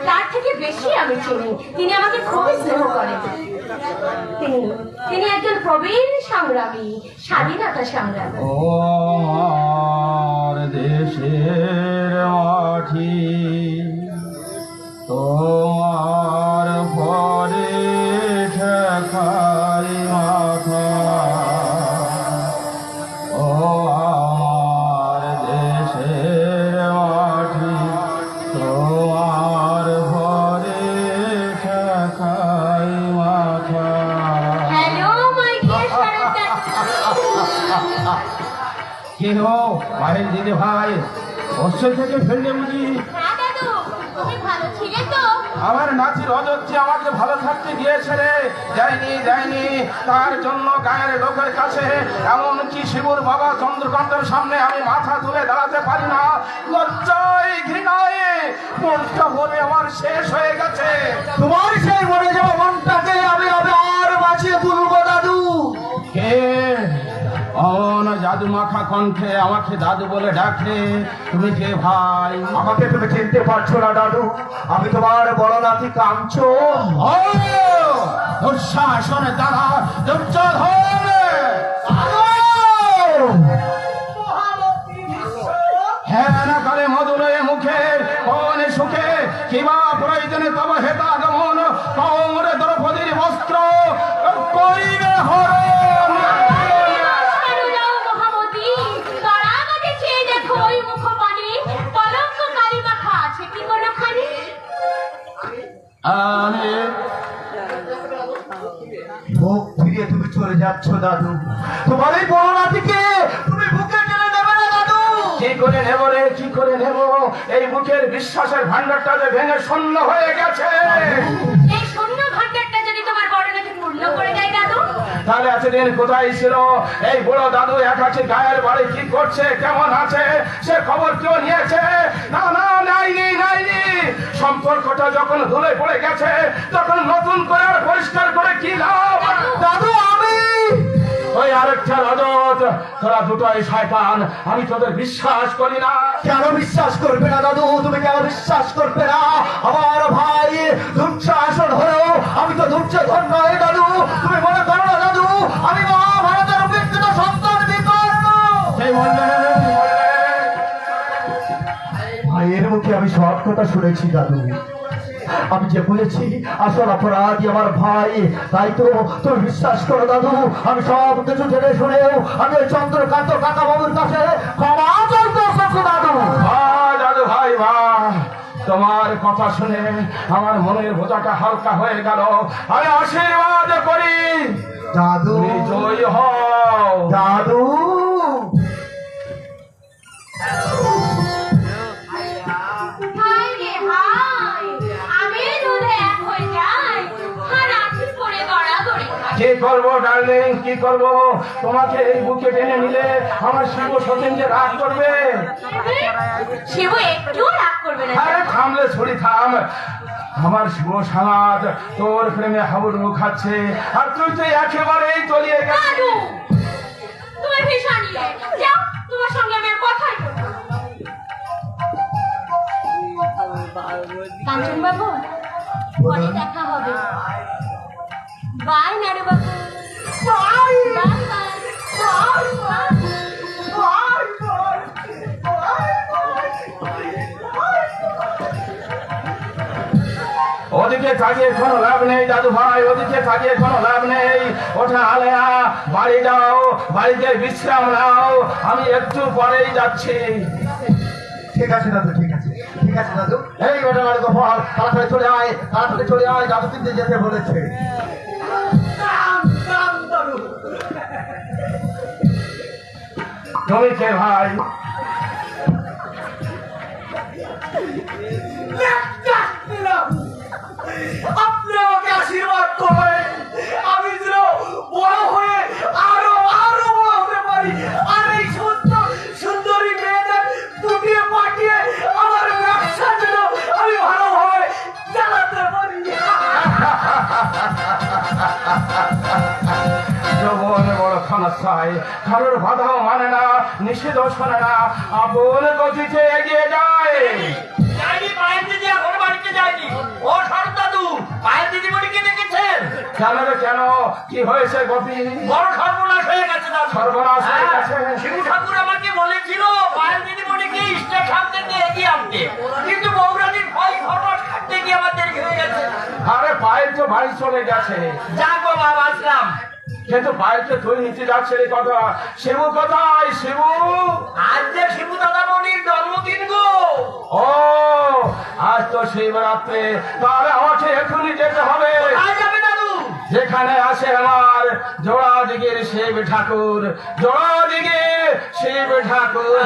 তার থেকে বেশি আমি চিনি। তিনি আমাকে খুবই স্নেহ করেন। তিনি একজন প্রবীণ সংগ্রামী, স্বাধীনতা সংগ্রামী। ও আমার দেশের মাটি, তোমার ঘরে ঠেকাই মাথা। ও আমার দেশের মাটি, তোমার ঘরে ঠেকাই মাথা। হ্যালো মাই ডিয়ার কে হো ভাইয়ের দিদি ভাই, অবশ্যই থেকে ফেললে বুঝি? হ্যাঁ দাদু, তুমি ভালো ছিলে তো? আমার নাচি রজতজি আমাকে ভালো থাকতে দিয়েছে রে। যায়নি তার জন্য গায়ের লোকের কাছে, এমনকি শিবুর বাবা চন্দ্রকান্তের সামনে আমি মাথা তুলে দাঁড়াতে পারি না। লজ্জায় ঘৃণায় মনটা ভরে আমার শেষ হয়ে গেছে। তোমার সেই মরে যাওয়া মনটাকে আমি আবার বাঁচিয়ে তুলবো দাদু। কে অন জাদু মাখা কণ্ঠে আমাকে দাদু বলে ডাকে? তুমি কে ভাই? আমাকে তুমি চিনতে পারছো না দাদু? আমি তোমার বড় নাতি কাঞ্চন। ও দুঃশাসনে দ্বারা দুর্যোধন। হ্যাঁ না কালে মধুরয়ে মুখে কোন সুখে কিবা প্রয়োজনে তব হেতা আগমন, কৌরে দ্রৌপদীর বস্ত্র করিবে হরণ। মহামতি, তারাবাদে চেয়ে দেখো ওই মুখপানে কলঙ্ক কালি মাখা আছে কি কোনোখানে? আমি মুখ ফিরিয়ে তুমি চলে যাচ্ছ দাদু। তোমার এই বড় নাতিকে তুমি বুকে টেনে নেবে না দাদু? কি করে নেব রে, কি করে নেব? এই বুকের বিশ্বাসের ভান্ডারটা যে ভেঙে শূন্য হয়ে গেছে। এই শূন্য ভান্ডারটা যদি তোমার বড় নাতি পূর্ণ করে দেয় দাদু, তাহলে এতদিন কোথায় ছিল এই বড় দাদু? একাছে গায়ের বাড়ি কি করছে, কেমন আছে সে খবর কেউ নিয়েছে? না না, নাইনি। সম্পর্কটা যখন ধুলে পড়ে গেছে তখন নতুন করে আর পরিষ্কার করে কি লাভ? দাদু আমি ওই আরেকটা রজত, তোরা দুটোই শয়তান, আমি তোদের বিশ্বাস করি না। কেন বিশ্বাস করবে না দাদু? তুমি কেন বিশ্বাস করবে না? আমার ভাই দুঃশাসন হলেও আমি তো দুর্যোধন নয় দাদু। তুমি মনে করো না দাদু আমি মহাভারতের উপেক্ষিত সন্তান বিকর্ণ? সেই বললে ভাইয়ের মুখে আমি সব কথা শুনেছি দাদু। আমি যে বলেছি আসল অপরাধী আমার ভাই, তাই তো তুমি বিশ্বাস করো দাদু। আমি সব কিছু জেনে শুনেও আমি ওই চন্দ্রকান্ত কাকা বাবুর কাছে ক্ষমা চাইতে দাদু। দাদু ভাই তোমার কথা শুনে আমার মনের বোঝাটা হালকা হয়ে গেল। আমি আশীর্বাদ করি দাদু, তুমি জয় হও। দাদু হায় রে হায়, আমি দুধে এক হয়ে যাই আর আঠি পড়ে গড়াগড়ি খাই। কি করবো ডার্লিং, কি করবো? তোমাকে এই বুকে টেনে নিলে আমার শিব সতীন যে রাগ করবে। শিবু একটুও রাগ করবে না। আরে থামলে ছড়ি থাম। আমার শিব সমাজ তোর প্রেমে হাবুডুবু খাচ্ছে, আর তুই তো একেবারেই তলিয়ে গেছিস। দাদু, তুমি ভীষণ নিয়ে যাও, তোমার সঙ্গে আমি আর কথাই বলবো না। কাঞ্চন বাবু, পরে দেখা হবে। বাই নারে বাবু, বাই বাই বাই বাই। ওদিকে তাকিয়ে কোনো লাভ নেই দাদু ভাই, ওদিকে তাকিয়ে কোনো লাভ নেই। ওঠা আলেয়া, বাড়ি যাও, বাড়িতে বিশ্রাম নাও, আমি একটু পরেই যাচ্ছি। ঠিক আছে দাদু, ঠিক আছে দাদু। এই ঘটনার গোপাল তাড়াতাড়ি চলে আয়, দাদু কিন্তু যেতে বলেছে। তুমি কে ভাই? আপনি আমাকে আশীর্বাদ করবেন, আমি যেন বড় হয়ে আরো বড় হতে পারি, আর এই সুন্দরী মেয়েদের দুটিয়ে পাঠিয়ে আমার ব্যবসা যেন আমি ভালোভাবে চালাতে পারি। যৌবন বড় ক্ষণস্থায়ী, কারোর বাধাও মানে না, নিষেধ শোনে না, আপন গতিতে এগিয়ে যায়। যাইনি, বাড়িতে যে এখন বাড়িতে যাইনি। কেন রে কেন? কি হয়েছে গোপী? বড় সর্বনাশ হয়ে গেছে দাদু। সর্বনাশ হয়ে গেছে। শিবু ঠাকুর আমাকে বলেছিল পায়েল দিদিমণিকে স্টেশন থেকে এগিয়ে আনতে, কিন্তু বৌরানির ভয় খরচ খাটতে গিয়ে আমার দেরি হয়ে গেছে। আরে পায়েল তো বাড়ি চলে গেছে। যাবো বাবা, আসলাম। কিন্তু পায়েলকে তুই নিতে যাচ্ছে রে কথা। শিবু কোথায়? শিবু? আজ যে শিবু দাদামণির জন্মদিন গো। ও আজ তো শিবরাত্রি, তাহলে আমাকে এখনই যেতে হবে। আজ যাবে দাদু? যেখানে আসে আমার জোড়া দিগের শিব ঠাকুর, জোড়া দিগের শিব ঠাকুর।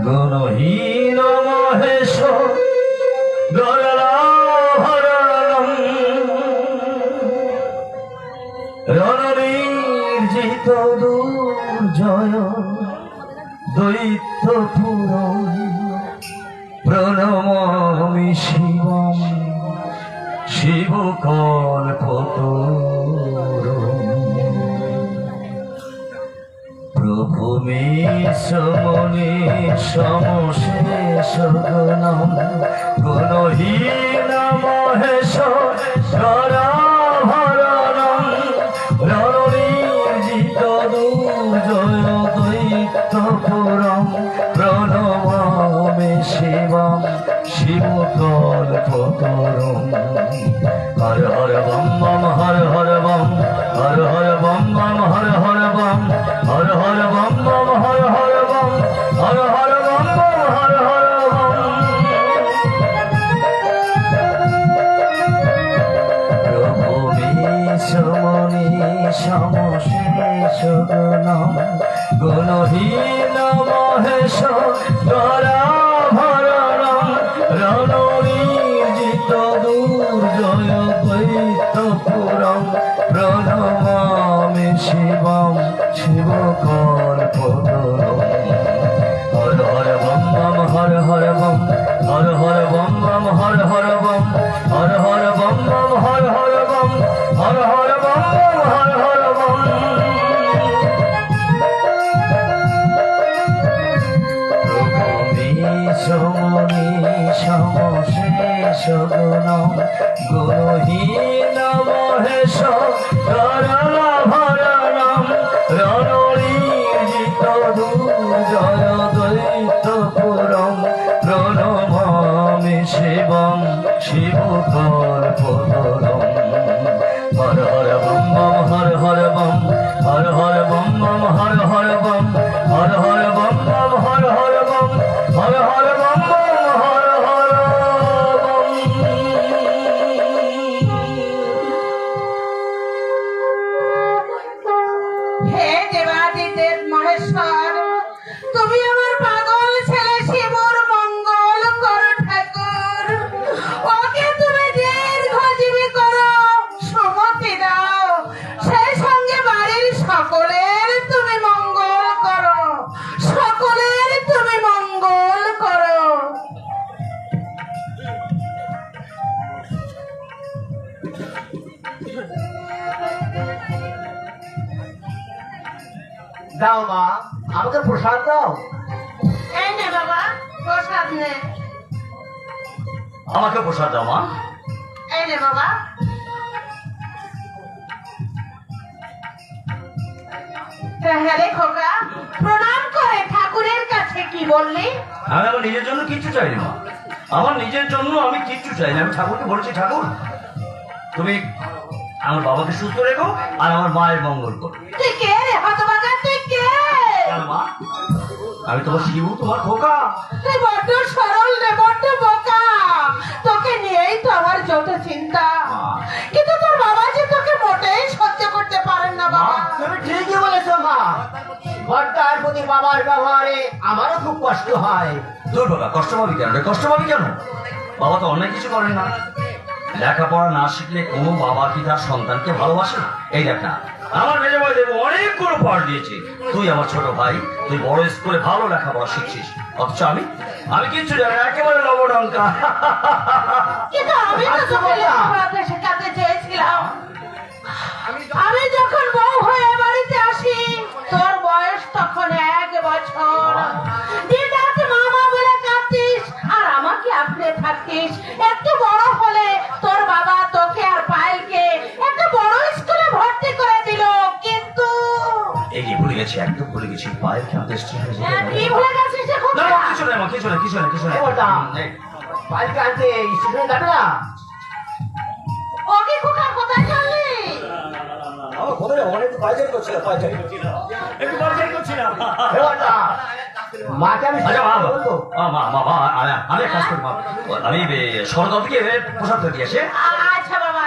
গুণহীন মহেশ রণনির্জিত দুর্জয় দৈত্য পুরম প্রণমামি শিবম শিবকল্পতরুম প্রভু মে সমনে সমশেষ গুণম গুণহীন মহেশ ধরাভরণম রণনির্জিত দুর্জয় দৈত্য পুরম প্রণমামি Shivam শিবকল্পতরুম Har Har bomb bomb Har Har bomb Har Har bomb bomb Har Har bomb Har Har bomb bomb Har Har bomb Har Har bomb bomb Har Har bomb প্রভু বিশ্বমণি সমশেষ গুণম গুণহীন মহেশ ধরাভরণম রণনির্জিত দুর্জয় দৈত্য পুরম প্রণমামি Shivam শিবকল্পতরুম Har Har bomb bomb Har Har bomb Har Har bomb bomb Har Har bomb Har Har bomb bomb Har Har bomb Har Har bomb bomb Har Har bomb সমনি সমশেষ গুণম গুণহীন Mahesh ধরাভরণম রণনির্জিত দুর্জয় দৈত্য পুরম প্রণমামি Shivam শিবকল্পতরুম Har Har bomb bomb Har Har bomb Har Har bomb bomb Har Har bomb Har Har bomb bomb Har Har bomb Har Har bomb bomb Har Har bomb হে দেবাদিদেব মহেশ্বর, তুমি আমার পাগল ছেলে শিবর মঙ্গল করো ঠাকুর। ওকে তুমি দীর্ঘজীবী করো, সুমতি দাও, সেই সঙ্গে বাড়ির সকলের তুমি মঙ্গল করো, সকলের তুমি মঙ্গল করো। দাও মা, আমাকে প্রসাদ দাও। এই নে বাবা, প্রসাদ নে। আমাকে প্রসাদ দাও মা। এই নে বাবা। হ্যাঁ রে খোকা, প্রণাম করে ঠাকুরের কাছে কি বললি? আমি আমার নিজের জন্য কিচ্ছু চাইনি মা, আমার নিজের জন্য আমি কিচ্ছু চাইনি। আমি ঠাকুরকে বলেছি, ঠাকুর তুমি আমার বাবাকে সুস্থ রেখো আর আমার মায়ের মঙ্গল করো। তুই কে রে হতভাগা, তুই কে? কেন মা, আমি তোমার শিবু, তোমার খোকা। তুই বড্ড সরল রে, বড্ড বোকা। তোকে নিয়েই তো আমার যত চিন্তা, কিন্তু তোর বাবা যে তোকে মোটেই সহ্য করতে পারেন না বাবা। তুমি ঠিকই বলেছো মা, বড়টার প্রতি বাবার ব্যবহারে আমারও খুব কষ্ট হয়। দূর বাবা, কষ্ট পাবি কেন রে? কষ্ট পাবি কেন? বাবা তো অন্যায় কিছু করেন না। লেখাপড়া না শিখলে কোনো বাবা কি তার সন্তানকে ভালোবাসে? এই দেখ না, আমার মেজে ভাই দেবো অনেকগুলো পাঠ দিয়েছে। তুই আমার ছোট ভাই, তুই বড় স্কুলে ভালো লেখাপড়া শিখছিস, অথচ আমি কিচ্ছু জানি না, একেবারে লবডঙ্কা। কিন্তু আমি তো তোকে লেখাপড়াতে শেখাতে চেয়েছিলাম। আমি যখন বউ হয়ে বাড়িতে আসি, তোর বয়স তখন 1 বছর। দিনরাত মামা বলে কাঁদতিস আর আমাকে আপনি থাকতিস। একটু বড় হলে তোর বাবা তোকে আর পায়েলকে একটা বড় স্কুলে ভর্তি করে দিল। কিন্তু এই যে ভুলে গেছি, একদম ভুলে গেছি, পায়ের খেলতে কি ভুলে গেছিস এখন? কিছু নেই মা, কিছু নেই, কিছু নেই, কিছু নেই। পাইলকে আনতে স্টেশনে যাবে না? ও কি খোকা, কোথায় চললি? হে বড়টা, মাকে আমি আচ্ছা মা, বলবো। আমি এক কাজ করি মা, আমি সরকার থেকে পোশাক ধরে দিয়েছে। আচ্ছা বাবা।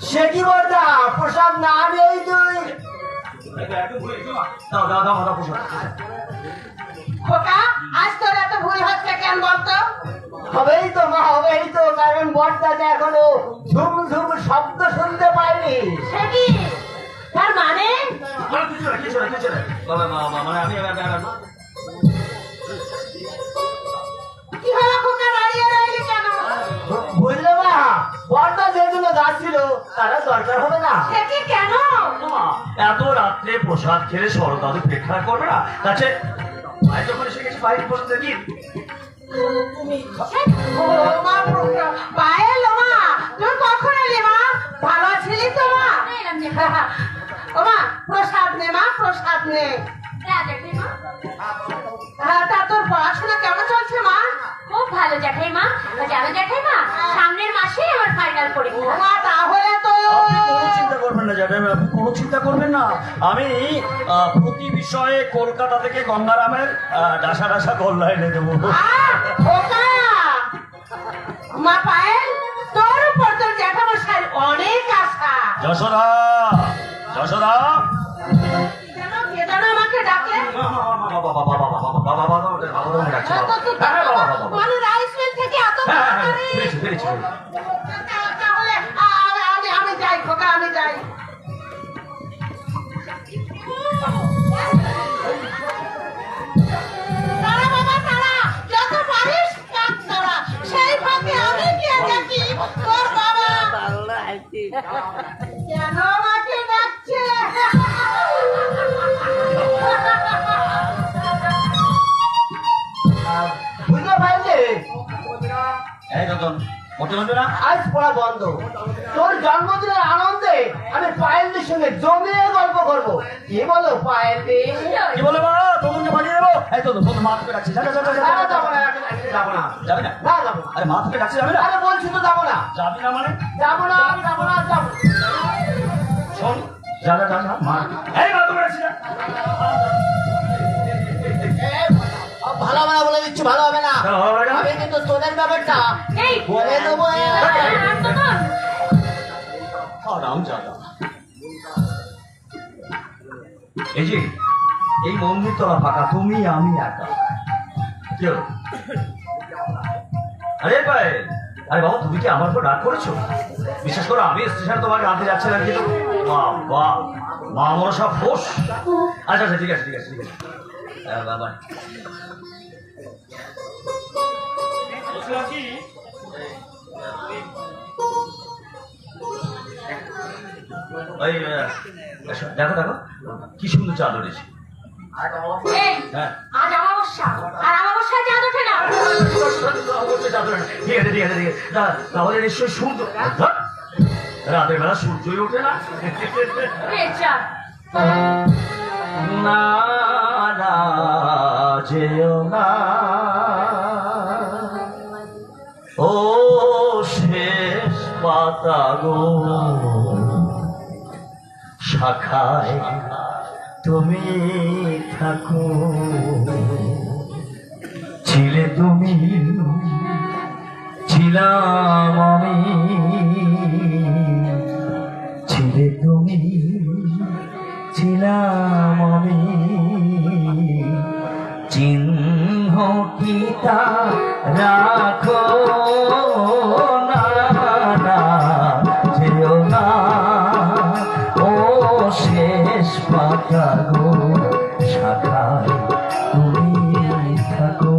সে কি বড়টা, প্রসাদ না নেই তুই? দাও দাও দাও দাও পোশাক। খোকা, আজ তোর এত ভুল হচ্ছে কেন বলতো? হবেই তো মা, হবেই তো, কারণ বড়টাতে এখনো ঝুম ঝুম শব্দ শুনতে পাইনি। সে কি? তার মানে? কিছু নেই, কিছু নেই, কিছু নেই। মানে আমি কি হলো খোকা, দাঁড়িয়ে রইলি কেন? বুঝলে মা, বড়টা যেগুলো যাচ্ছিল তারা দরকার হবে না। সে কি কেন? এত রাত্রে প্রসাদ খেলে সরকার পেট খারাপ করবে না? তাছে ভাই যখন এসে গেছে বাইরে বসে দেখি ও মা, পায়েল ও মা, তুই কখন এলি মা? ভালো ছিলি তো মা? ও মা, প্রসাদ নে মা, প্রসাদ নে। তা তোর পড়াশোনা কেমন চলছে মা? খুব ভালো জ্যাঠাইমা। জানো জ্যাঠাইমা, সামনের মাসে আমার ফাইনাল ও পরীক্ষা। মা, তাহলে তো কোনো চিন্তা করবেন না জ্যাঠাই, আপনি কোনো চিন্তা করবেন না। আমি প্রতি বিষয়ে কলকাতা থেকে গঙ্গারামের ডাসা ডাসা গোল্লা এনে দেবো। খোকা, মা পায়েল, তোর উপর তোর জ্যাঠামশাই অনেক আশা। যশোদা, যশোদা, কে যেন আমাকে ডাকে? মানে রাইস মিল থেকে এত তাড়াতাড়ি? তাহলে আমি যাই খোকা, আমি যাই। তারা বাবা তারা, যত পারিস কাজ তারা। সেই ফাঁকে আমি গিয়ে দেখি তোর বাবা কেন আমাকে ডাকছে। বুঝতে পারলে, এই রতন, মোটে বলবে না? আজ পড়া বন্ধ। তোর জন্মদিনের আনন্দে আমি পায়েলদের সঙ্গে জমিয়ে গল্প করবো। কি বলো পায়েল? কি বলে মা, তরুণকে পাঠিয়ে দেবো? এই তো তোর মা থেকে ডাকছি, যা যা যা যা, যা। যাবো না, যাবো না, যাবি না? না যাবো না। আরে মা থেকে ডাকছি, যাবি না? আরে বলছি তো যাবো না, যাবি না মানে? যাবো না, যাবো না, যাবো। শোন, যা যা যা যা, মা, এই মা তোকে ডাকছি না। ভালো হবে না বলে দিচ্ছি, ভালো হবে না। কেন ভালো লাগে না? আমি কিন্তু তোদের ব্যাপারটা এই বলে দেবো। হারামজাদা। এই যে এই মন্দির তোলা ফাঁকা, তুমি আমি একা, কেউ। আরে ভাই, আরে বাবা, তুমি কি আমার উপর রাগ করেছো? বিশেষ করে আমি স্টেশন তোমাকে আনতে যাচ্ছিলাম, কিন্তু বাবা মা মনসা ফোস। আচ্ছা আচ্ছা, ঠিক আছে ঠিক আছে ঠিক আছে, বাবা। ওই দেখো দেখো কি সুন্দর চাদর এসে। এই, হ্যাঁ, আজ অমাবস্যা, আর অমাবস্যায় চাঁদ ওঠে না। ঠিক আছে ঠিক আছে ঠিক আছে, তাহলে নিশ্চয়ই সূর্য, রাতের বেলা সূর্যই ওঠে না। বেচার। না না যেও না, ও শেষ পাতা গো, শাখায় তুমি থাকো। ছিলে তুমি, ছিলাম আমি, ছিলে তুমি, ছিলাম আমি, চিহ্নটি তা রাখো না, না যেও না ও শেষ পাতা গো, শাখায় তুমি থাকো।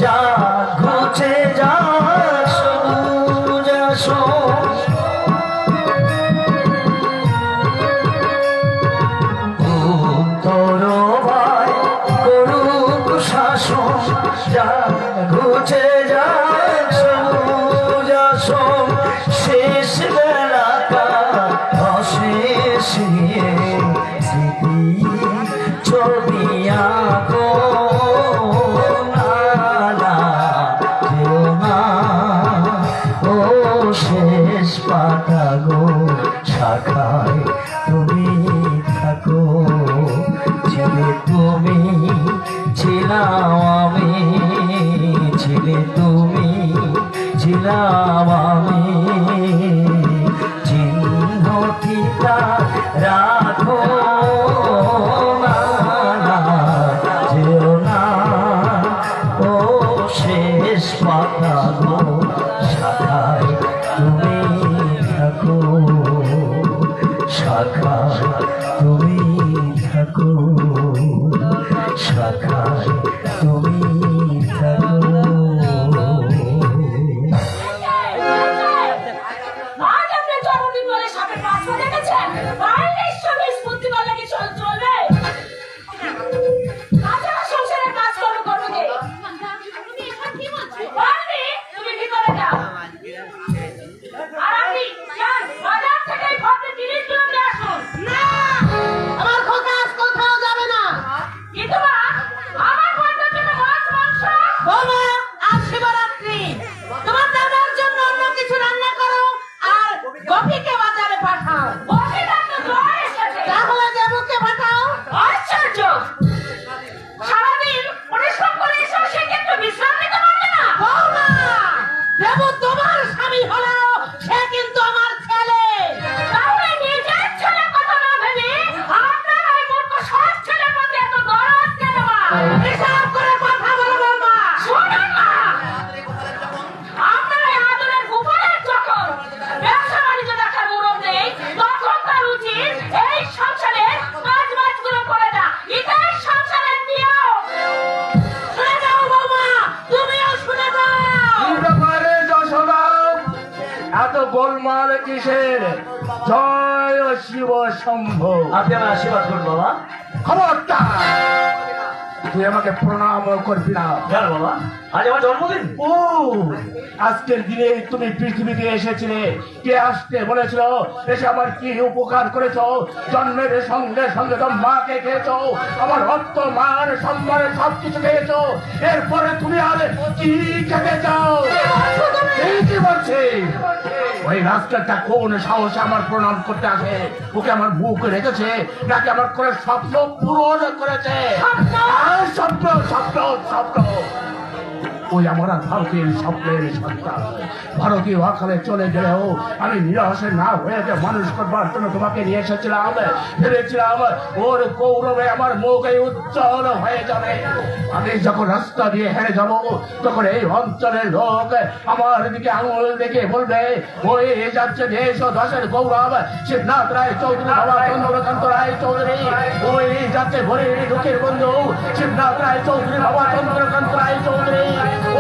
যা ঘুচে যা সবুজ উত্তর ভাই করুক শাসন, যা ঘুচে যা সবুজ শেষ বেলাটা অশেষ স্মৃতি ছবি আঁকো শেষ পাতা গো, শাখায় তুমি থাকো। ছিলে তুমি, ছিলাম আমি, ছিলে তুমি, ছিলাম আমি, চিহ্নটি তা রাখো না, না যেও না ও শেষ পাতা গো, শাখায় তুমি থাকো, শাখায় তুমি থাকো, শাখায় তুমি থাকো। আজ আপনি জন্মদিন বলে সাপের বাচ্চা দেখেছেন, বাইরের সঙ্গে স্ফূর্তি করলে কি চলবে? তাছাড়া সংসারের কাজকর্ম করবে কে? বাইরে, তুমি ভিতরে যাও। আর আপনি যান, বাজার থেকে এই ভদ্রের জিনিসগুলো নিয়ে আসুন। না, আমার খোকা আজ কোথাও যাবে না। কিন্তু মা, আমার ভদ্রের জন্য মাছ মাংস। বৌমা, আজ শিবরাত্রি, তোমার দাদার জন্য অন্য কিছু রান্না করো আর গোপীকে বাজারে পাঠাও। বসিটার তো জ্বর এসেছে। তাহলে দেবুকে পাঠাও। আশ্চর্য! সারাদিন পরিশ্রম করে এসে সে কিন্তু বিশ্রাম নিতে পারবে না। বৌমা, দেবু তোমার স্বামী হলেও সে কিন্তু আমার ছেলে। তাহলে নিজের ছেলের কথা না ভেবে আপনার ওই মূর্খ সৎ ছেলের প্রতি এত দরদ কেন মা? হিসাব করে কথা বলো বৌমা। শুনুন মা, আপনার এই আদরের গোপালের যখন ব্যবসা বাণিজ্য দেখার মুরব নেই, তখন তার উচিত এই সংসারের কাজ বাজগুলো করে না। এটাই সংসারের নিয়ম। শুনে যাও বৌমা, তুমিও শুনে যাও। কি ব্যাপারে যশোদা, এত গোলমাল কিসের? জয় শিব শম্ভু। আপনি আমার আশীর্বাদ করুন বাবা। খবরদার, তুই আমাকে প্রণাম করবি না। কেন বাবা, আজ আমার জন্মদিন। ও, আজকের দিনে তুমি পৃথিবীতে এসেছিলে, কে আসতে বলেছিল? এসে আমার কি উপকার করেছো? জন্মের সঙ্গে সঙ্গে তো মাকে খেয়েছো, আমার অর্থ মান সম্মান সবকিছু খেয়েছো, এরপরে তুমি আর কি খেতে চাও? এই কি বলছি? ওই রাস্তাটা কোন সাহসে আমার প্রণাম করতে আসে? ওকে আমার বুক রেখেছে নাকি আমার করে স্বপ্ন পূরণ করেছে? আর স্বপ্ন স্বপ্ন স্বপ্ন। ওই আমার ভারতীয় স্বপ্নের সন্তান ভারতীয় আকালে চলে গেলেও আমি নিরাশে না হয়ে মানুষ করবার জন্য তোমাকে নিয়ে এসেছিলাম। ভেবেছিলাম ওর গৌরবে আমার মুখ উজ্জ্বল হয়ে যাবে। আমি যখন রাস্তা দিয়ে হেরে যাব তখন এই অঞ্চলের লোক আমার দিকে আঙুল দেখে বলবে, ওই যাচ্ছে দেশ ও দশের গৌরব শিবনাথ রায় চৌধুরী, বাবা চন্দ্রকান্ত রায় চৌধুরী। ওই যাচ্ছে ভোরের দুঃখের বন্ধু শিবনাথ রায় চৌধুরী, বাবা চন্দ্রকান্ত রায় চৌধুরী।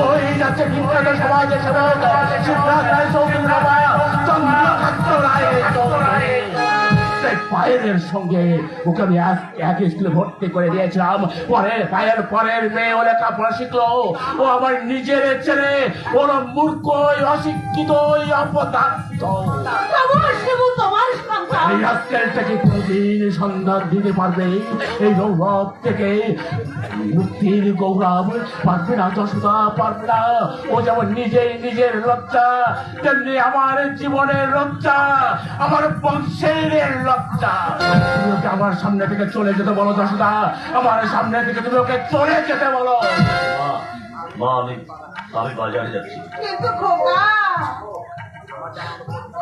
ওই যাচ্ছে বিখ্যাত সমাজের সেবক শিবনাথ রায় চৌধুরী, বাবা চন্দ্রকান্ত রায় চৌধুরী। তাই পায়েলের সঙ্গে ওকে আমি এক স্কুলে ভর্তি করে দিয়েছিলাম। পরে পায়ের পরের মেয়ে ও লেখাপড়া শিখলো, ও আমার নিজের ছেলে, ওর মূর্খ, অশিক্ষিত, অপদার্থ। তবু শিবু তোমার সন্তান। এই আজকালটাকে কোনদিন সন্ধান দিতে পারবে? এই গৌরব থেকে মুক্তির গৌরব পারবে না যশোদা, পারবে না। ও যেমন নিজের লজ্জা, তেমনি আমার জীবনের লজ্জা, আমার বংশের লজ্জা। তুমি ওকে আমার সামনে থেকে চলে যেতে বলো যশোদা, আমার সামনে থেকে তুমি ওকে চলে যেতে বলো। মা আমি বাজারে যাচ্ছি। কিন্তু খোকা,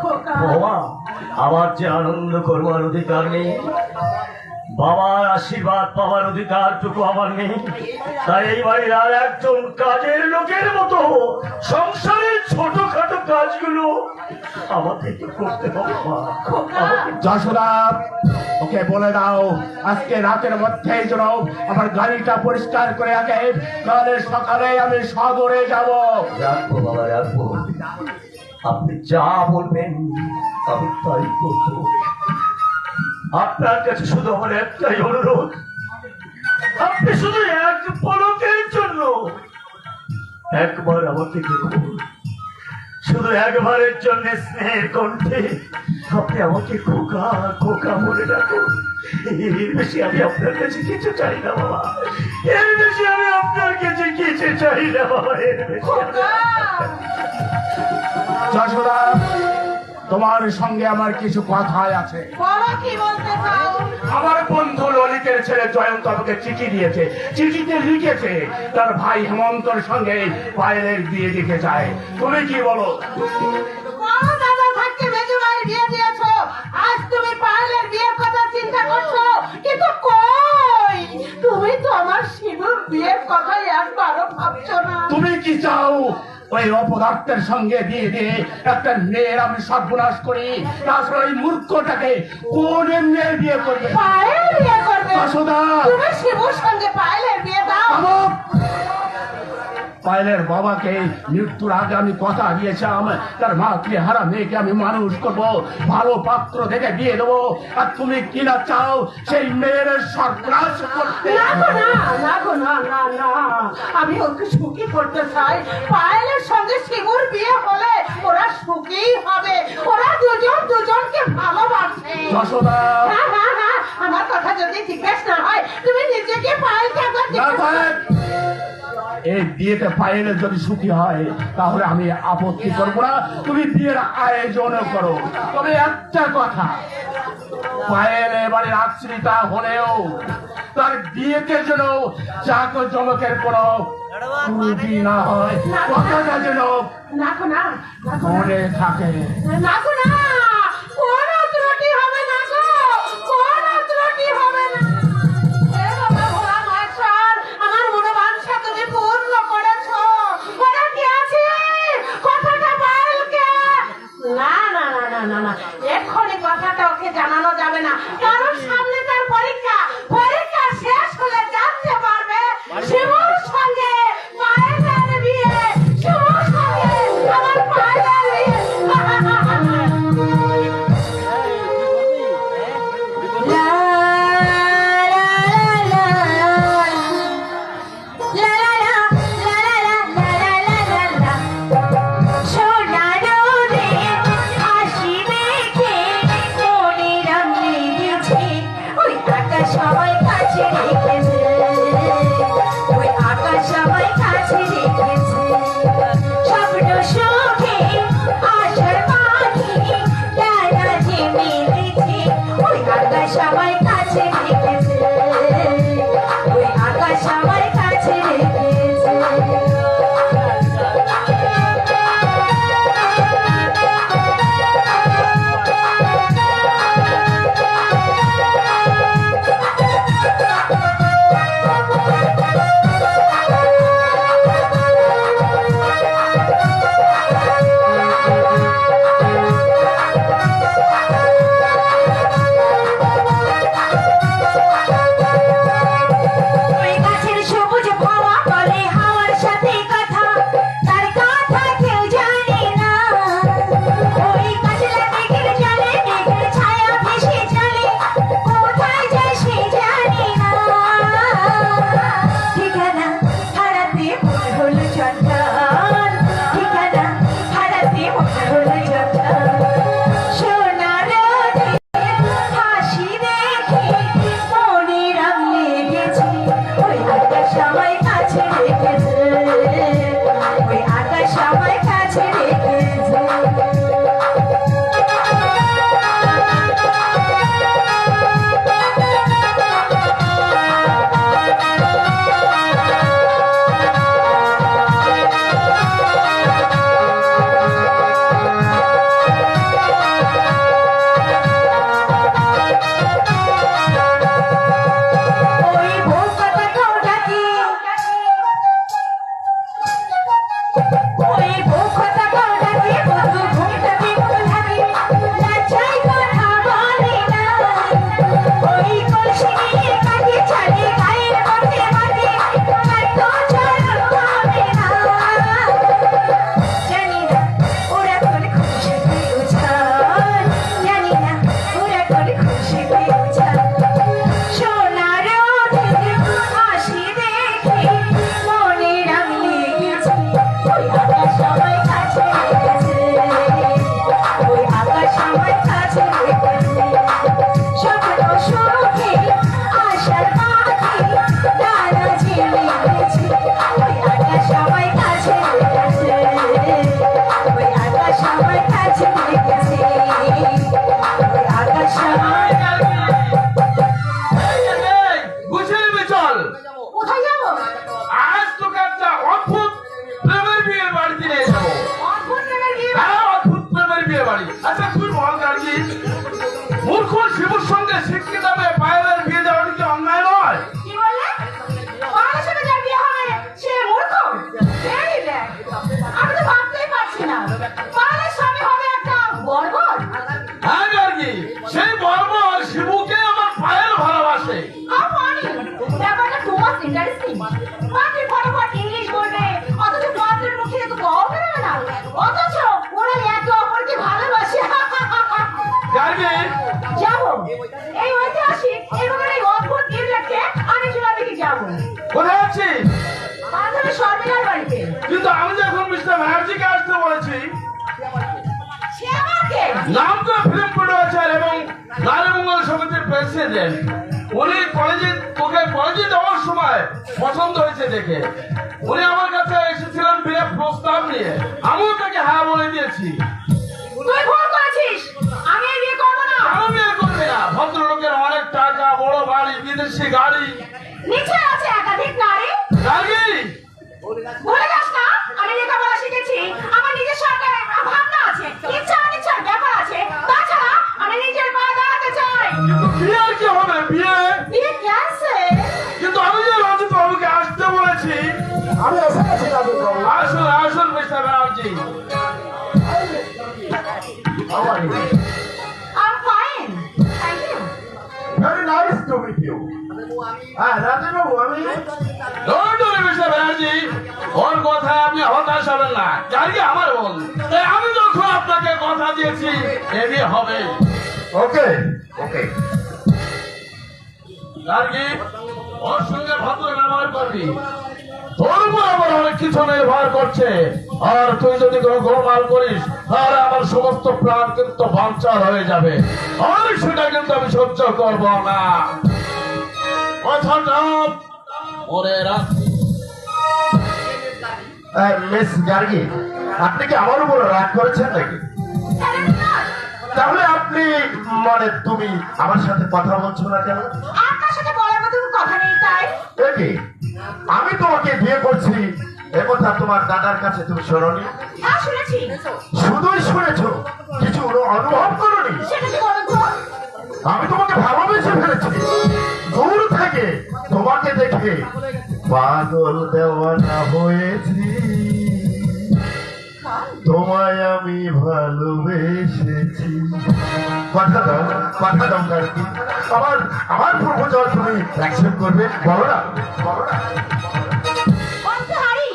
খোকা, বাবা আমার যে আনন্দ করবার অধিকার নেই, বাবার আশীর্বাদ পাওয়ার অধিকারটুকু আমার নেই, তাই এই বাড়ির আর একজন কাজের লোকের মতো সংসারের ছোটখাটো কাজগুলো আমাকে করতে হবে। মা, আমাকে যশোদা ওকে বলে দাও আজকে রাতের মধ্যেই যেন আমার গাড়িটা পরিষ্কার করে রাখে, কালের সকালে আমি সাগরে যাব। রাখবো বাবা, রাখবো। আপনি যা বলবেন আমি তাই করবো। আপনার কাছে শুধু আমার একটাই অনুরোধ, আপনি শুধু এক পলকের জন্য একবার আমাকে দেখুন, শুধু একবারের জন্য স্নেহের কণ্ঠে আপনি আমাকে খোকা খোকা বলে ডাকুন। এর বেশি আমি আপনার কাছে কিছু চাই না বাবা, এর বেশি আমি আপনার কাছে কিছু চাই না বাবা, এর বেশি যশোদা তোমার সঙ্গে আমার কিছু কথাই আছে। বলো কি বলতে চাও? আমার বন্ধু ললিতের ছেলে জয়ন্ত আমাকে চিঠি দিয়েছে, চিঠিতে লিখেছে তার ভাই হেমন্তর সঙ্গে পায়েলের বিয়ে দিতে চায়। তুমি কি বলো? বড় দাদা থাকতে মেজো ভাইয়ের বিয়ে দিয়েছো, আজ তুমি পায়েলের বিয়ের কথা চিন্তা করছো, কিন্তু কই তুমি তো আমার শিবুর বিয়ের কথাই একবারও ভাবছো না। তুমি কি চাও ওই অপদার্থের সঙ্গে দিয়ে দিয়ে একটা মেয়ের আমি সর্বনাশ করি? তাছাড়া ওই মূর্খটাকে কোন মেয়ে বিয়ে করবে? পায়েল বিয়ে করবে। যশোদা তুমি শিবুর সঙ্গে পায়েলের বিয়ে দাও। থামো। পায়েলের বাবাকে মৃত্যুর আগে আমি কথা দিয়েছিলাম তার মাকে হারা মেয়েকে আমি মানুষ করব, ভালো পাত্র দেখে বিয়ে দেবো। আর তুমি কিনা চাও সেই মেয়ের সর্বনাশ করতে? না গো না, না গো না, না না, আমি ওকে সুখী করতে চাই। পায়েলের সঙ্গে শিবুর বিয়ে হলে ওরা সুখী হবে, ওরা দুজন দুজনকে ভালোবাসে। যশোদা হ্যাঁ হ্যাঁ হ্যাঁ, আমার কথা যদি জিজ্ঞেস না হয় তুমি নিজেকে পায়েলকে একবার না জিজ্ঞেস ভাই, এই বিয়েতে পায়েলে যদি সুখী হয় তাহলে আমি আপত্তি করবো না, তুমি বিয়ের আয়োজন করো। তবে একটা কথা, পায়েল এবারে আশ্রিতা হলেও তার বিয়েতে যেন চাক জমকের কোনো ত্রুটি না হয়, কথাটা যেন না গো না, না গো না, মনে থাকে। না গো না, কোনো ত্রুটি হবে না গো, কোনো ত্রুটি হবে না। হে বাবা ভোলা মহেশ্বর, আমার মনোবাঞ্ছা তুমি পূর্ণ করেছো। ওরা কি আছে? কথাটা পায়েলকে না না না না না না, এক্ষুনি কথাটা ওকে জানানো যাবে না, কারণ সামনে তার পরীক্ষা, পরীক্ষা শেষ হলে জানতে পারবে শিবুর সঙ্গে পায়েলের বিয়ে, শিবুর সঙ্গে আমার পায়েলের বিয়ে। সোনার সবাই কাছে রেখেছে। ওই বউ কথাটাও ডাকি, ওই বউ কথাটাও ডাকি, বধূ ঘুমটা বিমুখ থাকি, লজ্জায় কথা বলে না। ওই কলসি নিয়ে কাঁধে ছাড়ে গায়ের মধ্যে মাঝে, আর তো চরণ পাবে না। জানি না ওরা করে খুশি বুঝায়, জানি না ওরা করে খুশি বুঝায়। সোনার ওঠে হাসি দেখে মনে রাম লেগেছে, ওই আকাশ আমার কাছে লেগেছে, ওই আকাশ আমার কাছে লেগেছে। স্বপ্ন সুখে আশার পাখি ডানা ঝেড়ে গেছে, ওই আকাশ আমার কাছে লেগেছে, ওই আকাশ আমার কাছে লেগেছে, ওই আকাশ আমার। গুছিয়ে নিবি চল। কোথায় যাবো? আজ তোকে একটা অদ্ভুত প্রেমের বিয়ের বাড়িতে নিয়ে যাবো। অদ্ভুত প্রেমের বিয়ে? হ্যাঁ, অদ্ভুত প্রেমের বিয়ে বাড়ি। আচ্ছা তুই বল গার্গী, মূর্খ শিবুর সঙ্গে শিক্ষিত মেয়ে পায়েলের বিয়ে দেওয়াটা কি অন্যায় নয়? কি বললে? পায়েলের সাথে যার বিয়ে হবে সে মূর্খ? এই দেখ, আমি তো ভাবতেই পারছি না। পায়েলের স্বামী হবে একটা বর্বর। হ্যাঁ গার্গী, সেই বর্বর শিবুকে আমার পায়েল ভালোবাসে। How funny! ব্যাপারটা too much interesting. পাখির ফটাফট ইংলিশ বলবে, অথচ পাখির মুখে তো গল্প বেরোবে না। অথচ ওরা একে অপরকে ভালোবাসে। গার্গী, যাবো, এই ঐতিহাসিক এবং এই অদ্ভুত গির্জাকে আমি চুলা দিকে যাবো। কোথায় আছিস? মাধবের শর্মিলার বাড়িতে। কিন্তু আমি যখন মিস্টার ব্যানার্জিকে আসতে বলেছি, সে আমাকে নাম তো ফিল্ম প্রডিউসার এবং নারী মঙ্গল সমিতির প্রেসিডেন্ট, উনি কলেজে তোকে কলেজে যাওয়ার সময় পছন্দ হয়েছে দেখে উনি আমার কাছে এসেছিলেন বিয়ে প্রস্তাব নিয়ে। আমিও তাকে হ্যাঁ বলে দিয়েছি। তুই ভুল করেছিস, আমি এই বিয়ে করবো না। কেন বিয়ে করবি না? ভদ্রলোকের অনেক টাকা, বড় বাড়ি, বিদেশি গাড়ি। নিচে আছে একাধিক নারী। গার্গী, ভুলে যাস না, আমি লেখাপড়া শিখেছি, আমার নিজস্ব একটা ভাবনা আছে, ইচ্ছা অনিচ্ছার ব্যাপার আছে। তাছাড়া আমি নিজের পায়ে দাঁড়াতে চাই। কিন্তু বিয়ে আর কি হবে? বিয়ে বিয়ে ক্যান্সেল। কিন্তু আমি যে রঞ্জিত বাবুকে আসতে বলেছি। আমি এসে গেছি রাজু বাবু। আসুন আসুন mister Banerjee. I'm fine. Thank you. Very nice to meet you. হ্যাঁ রাজু বাবু, আমি Don't worry, Mr. ব্যানার্জি, ওর কথায় আপনি হতাশ হবেন না। গার্গী আমার বোন, তাই আমি যখন আপনাকে কথা দিয়েছি এ বিয়ে হবে। ওকে ওকে। গার্গী, ওর সঙ্গে ভদ্র ব্যবহার করবি। তোর উপর আমার অনেক কিছু নির্ভর করছে, আর তুই যদি কোনো গোলমাল করিস তাহলে আমার সমস্ত প্রাণ কিন্তু বাঞ্চাল হয়ে যাবে, আর সেটা কিন্তু আমি সহ্য করব না। কথাটা মনে রাখ। মিস গার্গী, আপনি কি আমার উপর রাগ করেছেন নাকি? তাহলে আপনি মানে তুমি আমার সাথে কথা বলছো না কেন? আপনার সাথে বলার মতো কথা নেই তাই? দেখি, আমি তোমাকে বিয়ে করছি এ কথা তোমার দাদার কাছে তুমি শোনোনি? হ্যাঁ শুনেছি। শুধুই শুনেছো, কিছু অনুভব করোনি? সেটা কি বলুন তো? আমি তোমাকে ভালোবেসে ফেলেছি। দূর থেকে তোমাকে দেখে পাগল দেওয়ানা হয়েছি। তোমায় আমি ভালোবেসেছি। কথা দাও গার্গী, আমার প্রপোজাল তুমি অ্যাকসেপ্ট করবে? বলো না, বলো না। হারি,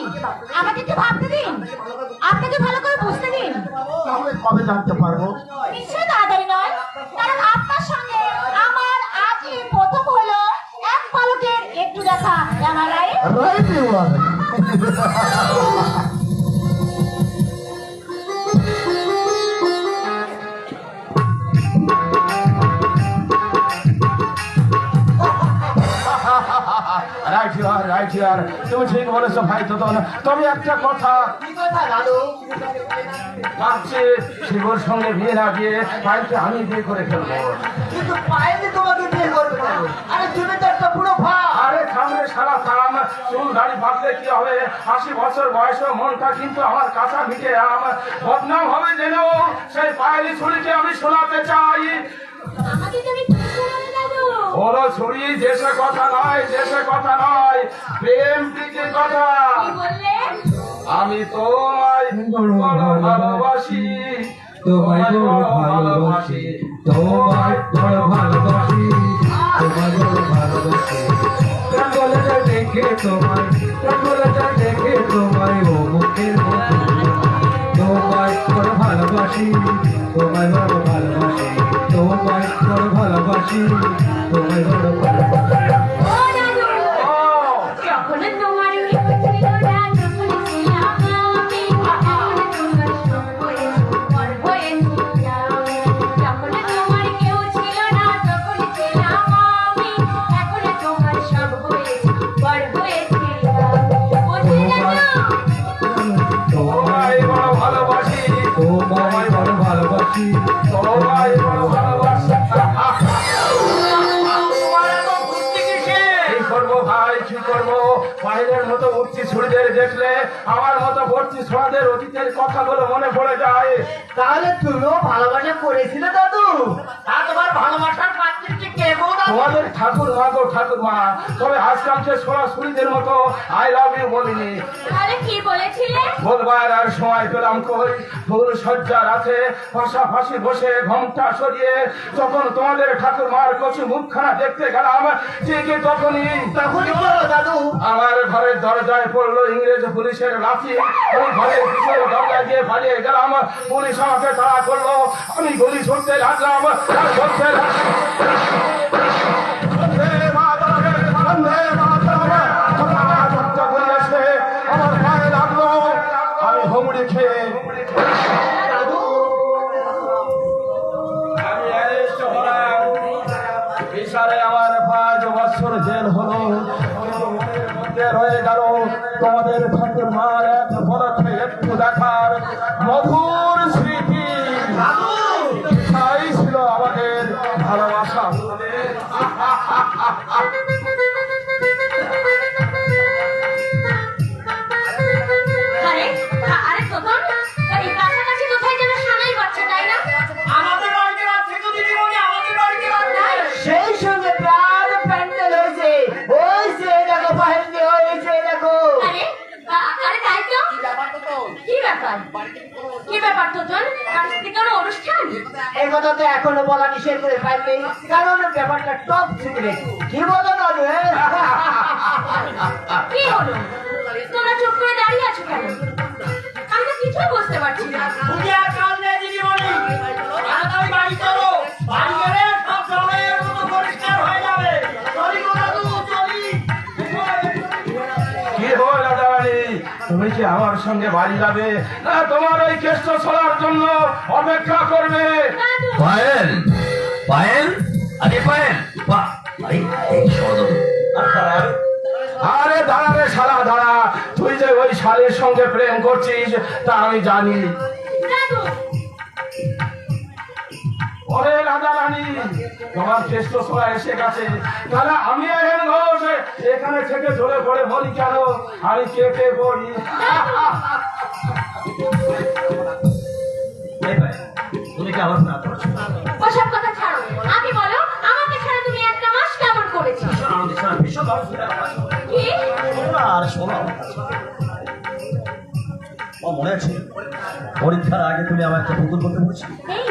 আমাকে একটু ভাবতে দিন, আপনাকে ভালো করে বুঝতে দিন। তাহলে কবে জানতে পারবো? নিশ্চয়ই তাড়াতাড়ি নয়, কারণ আপনার সঙ্গে আমার আজই প্রথম হলো এক পলকের একটু দেখা। আমার right? Right you are. Right you are, তুমি ঠিক বলেছো ভাই। তো তবে একটা কথা, কি কথা দাদু? ভাবছি শিবর সঙ্গে বিয়ে না দিয়ে পায়েলকে আমি বিয়ে করে ফেলবো। কিন্তু পায়েলে তোমাকে বিয়ে করবে কেন? আরে তুমি তো একটা পুরো ভাব। আরে থামরে শালা থাম, চুল দাড়ি বাঁধলে কি হবে? 80 বছর বয়সে মনটা কিন্তু আমার কাঁচা মিটে আম, বদনাম হবে জেনেও সেই পায়েলি ছুরিকে আমি শোনাতে চাই। আমাকে তুমি কি শোনালে দাদু? ওরা ছুরি দেশে কথা নয়, দেশে কথা নয়, প্রেম প্রীতির কথা। কি বললে? আমি তোমায় বড় ভালোবাসি, তোমায় বড় ভালোবাসি, তোমায় বড় ভালোবাসি, তোমায় বড় ভালোবাসি। রঙ্গলটা দেখে তোমায়, রঙ্গলটা দেখে তোমায় ও মুখের মতো। তোমায় বড় ভালোবাসি, তোমায় বড় ভালোবাসি, তোমায় বড় ভালোবাসি, তোমায় বড় ভালোবাসি। ও দাদু, যখন তোমার কেউ ছিল না, যখন ছিলাম আমি, এখন তোমার সব হয়েছে, পর হয়েছিলাম। যখন তোমার কেউ ছিল না, যখন ছিলাম আমি, এখন তোমার সব হয়েছে, পর হয়েছিলাম। বুঝলে দাদু? তোমায় বড় ভালোবাসি, তোমায় বড় ভালোবাসি, তোমায় বড় ভালোবাসি। তোমার এত বুদ্ধি কিসে? কি করবো ভাই, কি করবো? বাইরের মতো উঠছি ছুরিদের দেখলে আমার মতো ভর্তি ছোড়াদের অতীতের কথাগুলো মনে পড়ে যায়। তাহলে তুমিও ভালোবাসা করেছিলে দাদু? তা তোমার ভালোবাসার পাত্রীটি কে গো দাদু? তোমাদের ঠাকুর মা গো ঠাকুর মা, তবে আজকাল সে ছোড়া ছুরিদের মতো আই লাভ ইউ বলিনি। তাহলে কি বলেছিলে? বলবার আর সময় পেলাম কই? ফুল সজ্জা রাতে পাশাপাশি বসে ঘোমটা সরিয়ে যখন তোমাদের ঠাকুর মার কচি মুখখানা দেখতে গেলাম, ঠিক তখনই তখনই বলো দাদু। আমার ঘরের দরজায় পড়লো ইংরেজ পুলিশের লাঠি। আমি ঘরের পিছনে দরজা দিয়ে পালিয়ে গেলাম, পুলিশ আমাকে তাড়া করলো, আমি গুলি ছুটতে লাগলাম আর বলতে লাগলাম, বন্দে মাতরম, বন্দে মাতরম। হঠাৎ গুলি এসে আমার পায়ে লাগলো, আমি হুমড়ি খেয়ে আমি অ্যারেস্ট হলাম। বিচারে আমার 5 বছর জেল হলো। মধ্যে রয়ে গেল তোমাদের ঠাকুর মার এক পলকে একটু দেখার মধুর স্মৃতি। তাই ছিল আমাদের ভালোবাসা। আরে আরে তোতন, এই কাছাকাছি কোথায় যেন শানাই বাচ্চা, তাই না? আমাদের বাড়িতে রাখছে তো দিদিমণি, আমাদের বাড়িতে রাখছে। সেই সঙ্গে প্রাণ প্যান্ডেল হয়েছে। ওই যে দেখো পায়েলকে, ওই যে দেখো। আরে আরে তাই তো। কি ব্যাপার? কি ব্যাপার তোতন? আজকে কোনো অনুষ্ঠান? এই কথা তো এখনো বলা নিষেধ করে পাইনি, কারণ ব্যাপারটা টপ সিক্রেট। কি বলো দাদু? কি হলো? তোমরা চুপ করে দাঁড়িয়ে আছো কেন? আমি তো কিছুই বুঝতে পারছি না। তুমি আর কাল নেই দিদিমণি, তাড়াতাড়ি বাড়ি চলো। বাড়ি গেলে সব জলের মতো পরিষ্কার হয়ে যাবে। চলি গো দাদু, চলি। কি হল রাজারানী, তুমি কি আমার সঙ্গে বাড়ি যাবে না তোমার ওই কেষ্ট ছড়ার জন্য অপেক্ষা করবে? দাদু, পায়েল, পায়েল, আরে পায়েল, বাহ, আরে এই সদর। আরে দাঁড়া রে শালা দাঁড়া, তুই যে ওই শালের সঙ্গে প্রেম করছিস তা আমি জানি। দাদু, ওরে রাজা রানী, তোমার কেষ্ট ছড়া এসে গেছে, তাহলে আমি এখন ঘোষ এখানে থেকে ঝরে পড়ে মরি কেন? আমি কেটে পড়ি। তুমি কি আমার না করছো? ওসব কথা ছাড়ো। আগে বলো, আমাকে ছাড়া তুমি একটা মাস কেমন করেছো? আমাদের সারা ভীষণ অসুবিধা আছে। কি? আর শোনো আমার কাছে। ও মনে আছে পরীক্ষার আগে তুমি আমার একটা পুতুল করতে বলেছিলে? এই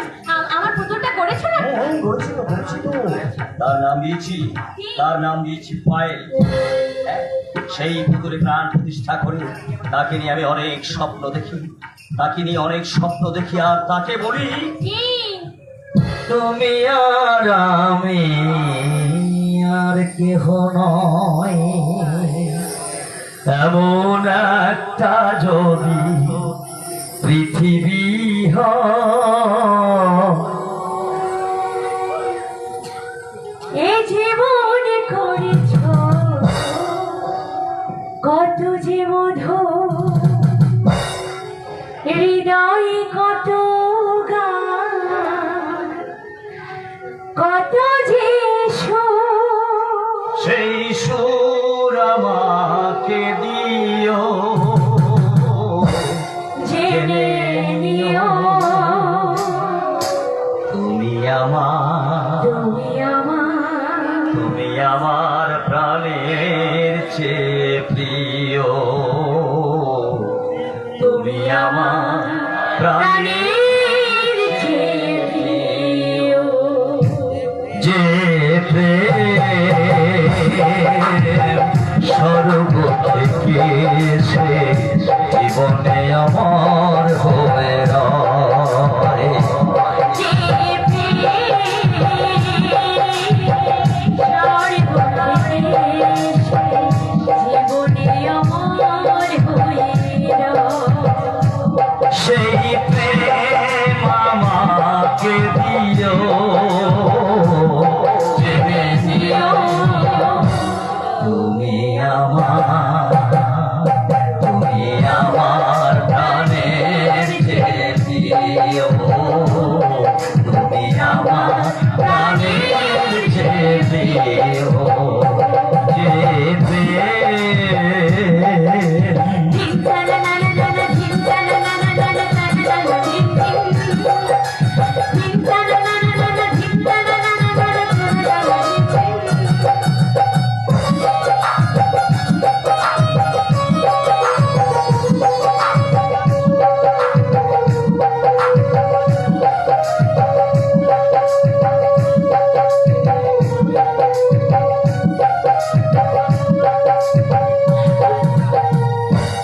আমার পুতুলটা করেছো না? হ্যাঁ করেছি তো, করেছি তো। তার নাম দিয়েছি, তার নাম দিয়েছি পায়েল। হ্যাঁ, সেই পুতুলে প্রাণ প্রতিষ্ঠা করে তাকে নিয়ে আমি অনেক স্বপ্ন দেখি, তাকে নিয়ে অনেক স্বপ্ন দেখি আর তাকে বলি কি? তুমি আর আমি আর কেহ নয়, এমন একটা যদি পৃথিবী হয়। এই জীবন করেছো কত যে মধুর, হৃদয়ে কত গান, কত যে সুর, সেই সুর আমাকে দিও, জেনে নিও তুমি আমার, তুমি আমার, তুমি আমার প্রাণের চেয়ে প্রিয়, তুমি আমার প্রাণের প্রাণের চেয়ে প্রিয়। যে প্রেম স্বর্গ থেকে এসে জীবনে আমার হয়ে রয়, যে প্রেম সর্বদাই জীবনে আমার হয়ে রয়। সেই প্রেম আমাকে দিও, জেনে নিও তুমি আমার, তুমি আমার প্রাণের চেয়ে প্রিয়, তুমি আমার প্রাণের চেয়ে প্রিয়, যে প্রেম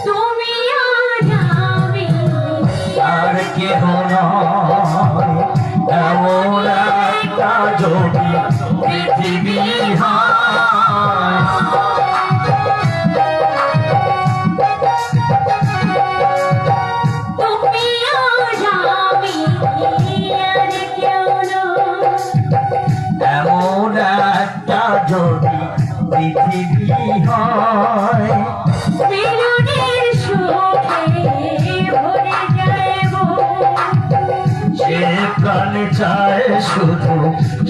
তুমি আর আমি, আর কেহ নয়, এমন একটা যদি পৃথিবী হয়, তুমি আর আমি, আর কেউ নয়। এমন একটা যদি পৃথিবী হয়, মিলনের সুখে ভরে যাইব, সে প্রাণ চায় শুধু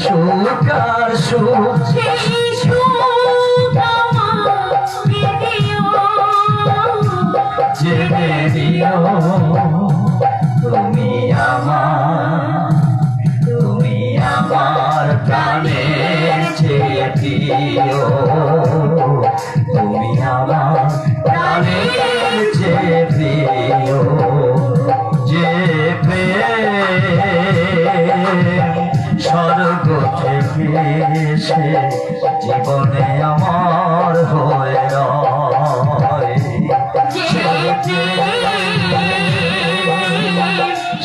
সুখ আর সুখ, সেই সুখ আমাকে দিও, জেনে দিও তুমি আমার, তুমি আমার প্রাণের চেয়ে প্রিয়, তুমি আমার প্রাণের চেয়ে প্রিয়, যে প্রেম স্বর্গ থেকে এসে জীবনে আমার হয়ে রয়, যে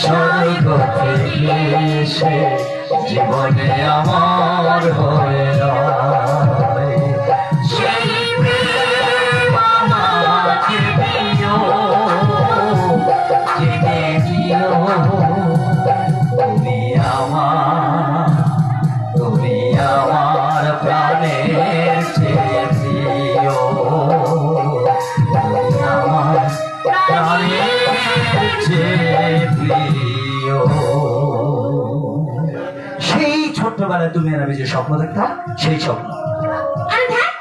স্বর্গ থেকে এসে জীবনে আমার হয়ে রয়, সেই প্রেম আমাকে দিও, জেনে দিও তুমি আমার, তুমি আমার প্রাণের চেয়ে প্রিয়, তুমি আমার প্রাণের চেয়ে প্রিয়। সেই ছোট্টবেলায় তুমি আর আমি যে স্বপ্ন দেখতাম, সেই স্বপ্ন, আরে ধ্যাৎ,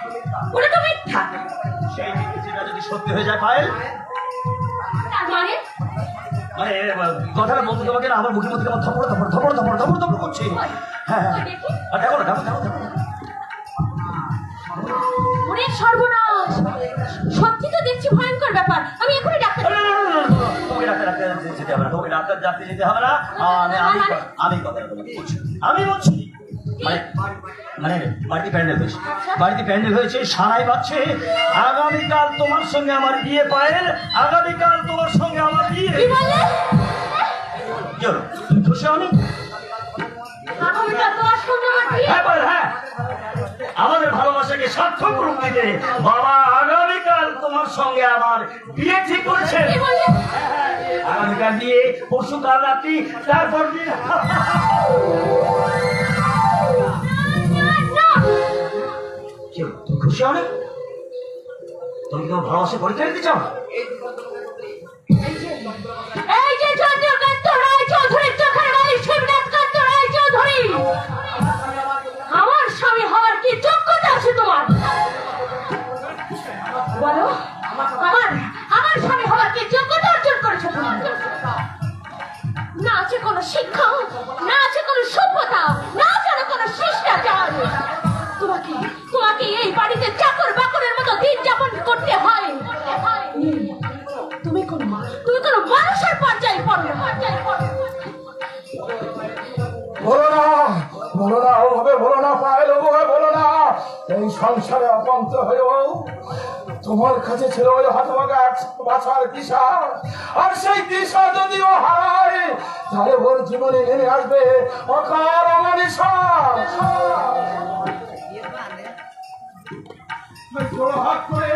ওটা তো মিথ্যা। সেই জিনিসটা যদি সত্যি হয়ে যায় পায়েল, তার মানে মানে কথাটা বলতে তোমাকে না আমার মুখের মধ্যে আমার ধপড় ধপড় ধপড় ধপড় ধপড় ধপড় করছে। হ্যাঁ হ্যাঁ, আর দেখো না, দেখো দেখো দেখো। ওরে সর্বনাশ, সত্যি তো দেখছি ভয়ঙ্কর ব্যাপার। আমি এখনই ডাক্তার তোমাকে ডাক্তার যেতে হবে না, তোমাকে ডাক্তার ডাকতে যেতে হবে না। আমি কথাটা তোমাকে বলছি, আমি বলছি মানে মানে বাড়িতে প্যান্ডেল হয়েছে, বাড়িতে প্যান্ডেল হয়েছে, সারাই বাজছে। আগামীকাল তোমার সঙ্গে আমার বিয়ে পায়েল, আগামীকাল তোমার সঙ্গে আমার বিয়ে। কি বললে? কি হলো, তুমি খুশি হওনি? আগামীকাল তোমার সঙ্গে আমার বিয়ে? হ্যাঁ পায়েল, হ্যাঁ, আমাদের ভালোবাসাকে সার্থক রূপ দিতে বাবা আগামীকাল তোমার সঙ্গে আমার বিয়ে ঠিক করেছে। কি বললে? আগামীকাল বিয়ে, পরশু কাল রাত্রি, তারপর বিয়ে। না, না। কি হলো, তুমি খুশি হওনি? তুমি কি তোমার ভালোবাসা পরীক্ষা দিতে চাও? এই শিক্ষা, না আছে কোনো সভ্যতা, না জানো কোনো শিষ্টাচার। তোমাকে তোমাকে এই বাড়িতে চাকর বাকরের মতো দিন যাপন করতে হয়। তুমি কোনো মানুষের পর্যায়ে পড়ো না। বলো না ওভাবে বলো না পায়েল, ওভাবে বলো না। এই সংসারে অপন্ত হয়েও তোমার কাছে ছিল ওই হতভাগা বাছার দিশা, আর সেই দিশা যদিও হারায় তাহলে ওর জীবনে নেমে আসবে অকাল অমানিসা। হাত করে